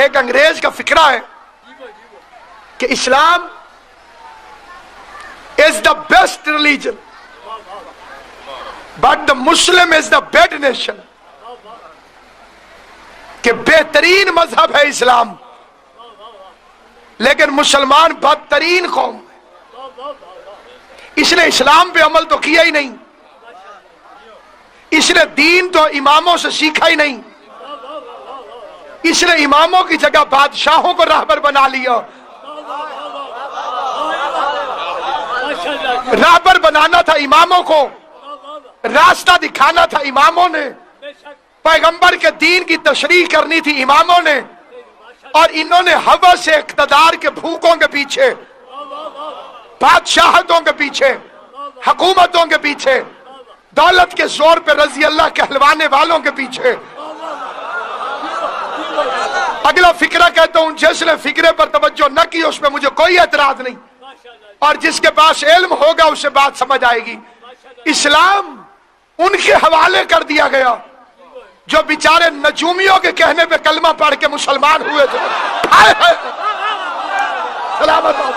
ایک انگریز کا فکرہ ہے کہ اسلام is the best religion but the Muslim is the bad nation، کہ بہترین مذہب ہے اسلام لیکن مسلمان بدترین قوم ہے۔ اس نے اسلام پہ عمل تو کیا ہی نہیں، اس نے دین تو اماموں سے سیکھا ہی نہیں، اس نے اماموں کی جگہ بادشاہوں کو راہبر بنا لیا۔ راہبر بنانا تھا اماموں کو، راستہ دکھانا تھا اماموں نے، پیغمبر کے دین کی تشریح کرنی تھی اماموں نے، اور انہوں نے ہوا سے اقتدار کے بھوکوں کے پیچھے، بادشاہتوں کے پیچھے، حکومتوں کے پیچھے، دولت کے زور پہ رضی اللہ کہلوانے والوں کے پیچھے۔ اگلا فکرہ کہتا ہوں جس نے فکرے پر توجہ نہ کی اس پہ مجھے کوئی اعتراض نہیں، اور جس کے پاس علم ہوگا اسے بات سمجھ آئے گی۔ اسلام ان کے حوالے کر دیا گیا جو بیچارے نجومیوں کے کہنے پہ کلمہ پڑھ کے مسلمان ہوئے تھے۔ سلامت ہو